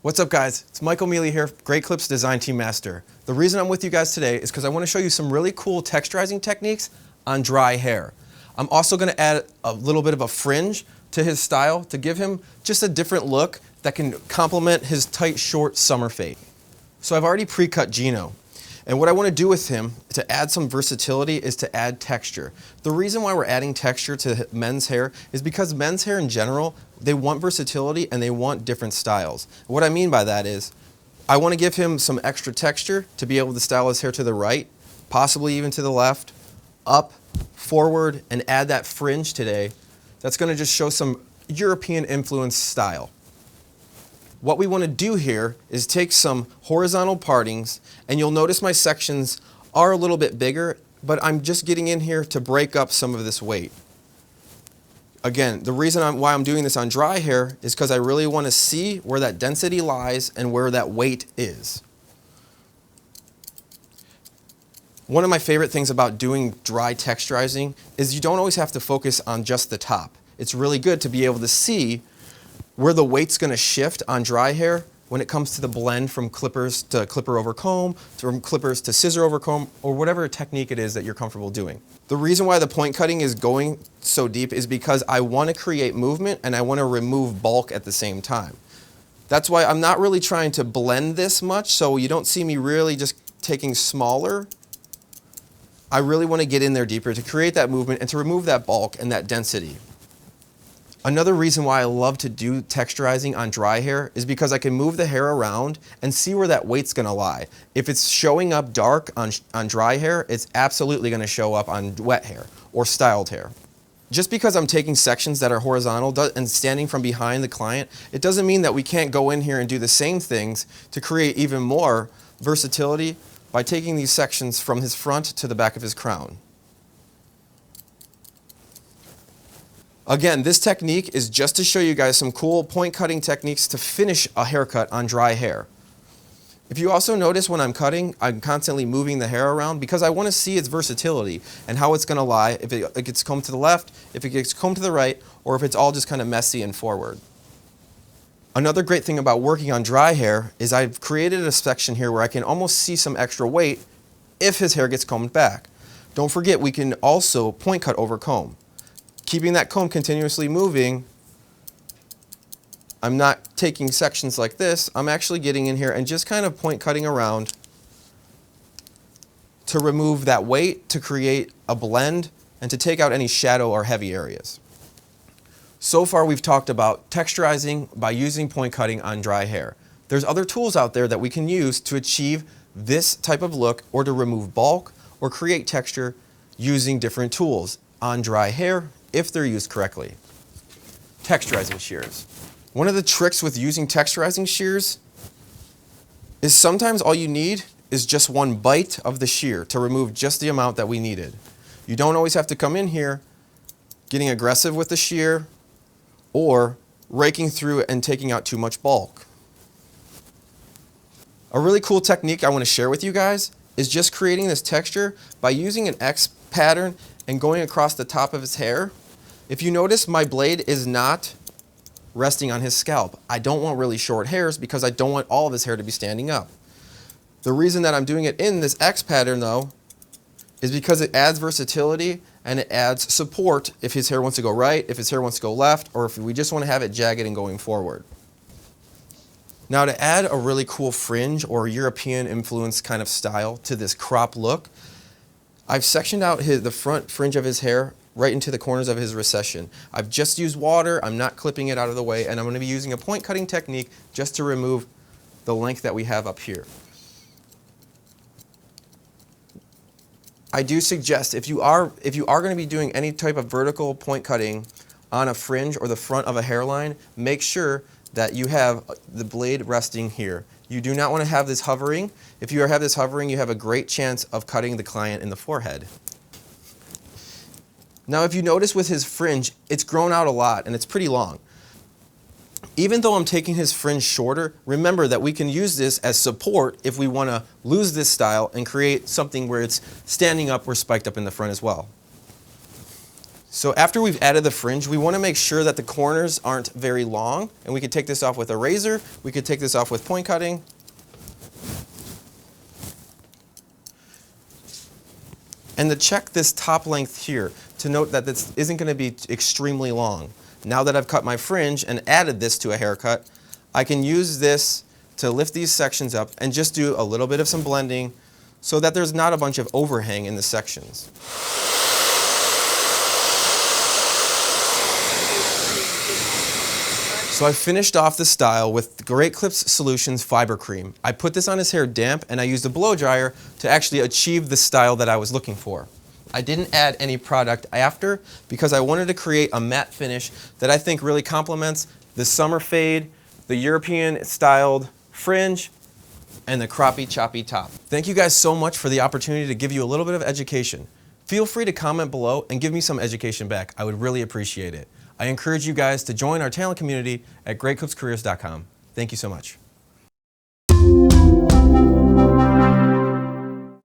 What's up guys, it's Michael Mealey here, Great Clips Design Team Master. The reason I'm with you guys today is because I want to show you some really cool texturizing techniques on dry hair. I'm also going to add a little bit of a fringe to his style to give him just a different look that can complement his tight, short summer fade. So I've already pre-cut Gino. And what I want to do with him to add some versatility is to add texture. The reason why we're adding texture to men's hair is because men's hair in general, they want versatility and they want different styles. What I mean by that is, I want to give him some extra texture to be able to style his hair to the right, possibly even to the left, up, forward, and add that fringe today. That's going to just show some European influence style. What we want to do here is take some horizontal partings, and you'll notice my sections are a little bit bigger, but I'm just getting in here to break up some of this weight. Again, the reason why I'm doing this on dry hair is because I really want to see where that density lies and where that weight is. One of my favorite things about doing dry texturizing is you don't always have to focus on just the top. It's really good to be able to see where the weight's going to shift on dry hair when it comes to the blend from clippers to clipper over comb, from clippers to scissor over comb, or whatever technique it is that you're comfortable doing. The reason why the point cutting is going so deep is because I want to create movement and I want to remove bulk at the same time. That's why I'm not really trying to blend this much, so you don't see me really just taking smaller. I really want to get in there deeper to create that movement and to remove that bulk and that density. Another reason why I love to do texturizing on dry hair is because I can move the hair around and see where that weight's going to lie. If it's showing up dark on dry hair, it's absolutely going to show up on wet hair or styled hair. Just because I'm taking sections that are horizontal and standing from behind the client, it doesn't mean that we can't go in here and do the same things to create even more versatility by taking these sections from his front to the back of his crown. Again, this technique is just to show you guys some cool point cutting techniques to finish a haircut on dry hair. If you also notice when I'm cutting, I'm constantly moving the hair around because I want to see its versatility and how it's going to lie, if it gets combed to the left, if it gets combed to the right, or if it's all just kind of messy and forward. Another great thing about working on dry hair is I've created a section here where I can almost see some extra weight if his hair gets combed back. Don't forget, we can also point cut over comb. Keeping that comb continuously moving, I'm not taking sections like this, I'm actually getting in here and just kind of point cutting around to remove that weight, to create a blend, and to take out any shadow or heavy areas. So far we've talked about texturizing by using point cutting on dry hair. There's other tools out there that we can use to achieve this type of look or to remove bulk or create texture using different tools on dry hair if they're used correctly. Texturizing shears. One of the tricks with using texturizing shears is sometimes all you need is just one bite of the shear to remove just the amount that we needed. You don't always have to come in here getting aggressive with the shear or raking through it and taking out too much bulk. A really cool technique I want to share with you guys is just creating this texture by using an X pattern and going across the top of his hair. If you notice, my blade is not resting on his scalp. I don't want really short hairs because I don't want all of his hair to be standing up. The reason that I'm doing it in this X pattern though is because it adds versatility and it adds support if his hair wants to go right, if his hair wants to go left, or if we just want to have it jagged and going forward. Now to add a really cool fringe or European influence kind of style to this crop look, I've sectioned out the front fringe of his hair right into the corners of his recession. I've just used water, I'm not clipping it out of the way, and I'm going to be using a point cutting technique just to remove the length that we have up here. I do suggest if you are going to be doing any type of vertical point cutting on a fringe or the front of a hairline, make sure that you have the blade resting here. You do not want to have this hovering. If you have this hovering, you have a great chance of cutting the client in the forehead. Now if you notice with his fringe, it's grown out a lot and it's pretty long. Even though I'm taking his fringe shorter, remember that we can use this as support if we want to lose this style and create something where it's standing up or spiked up in the front as well. So after we've added the fringe, we want to make sure that the corners aren't very long, and we could take this off with a razor, we could take this off with point cutting. And to check this top length here, to note that this isn't going to be extremely long. Now that I've cut my fringe and added this to a haircut, I can use this to lift these sections up and just do a little bit of some blending so that there's not a bunch of overhang in the sections. So I finished off the style with Great Clips Solutions Fiber Cream. I put this on his hair damp and I used a blow dryer to actually achieve the style that I was looking for. I didn't add any product after because I wanted to create a matte finish that I think really complements the summer fade, the European styled fringe, and the croppy choppy top. Thank you guys so much for the opportunity to give you a little bit of education. Feel free to comment below and give me some education back. I would really appreciate it. I encourage you guys to join our talent community at greatclipscareers.com. Thank you so much.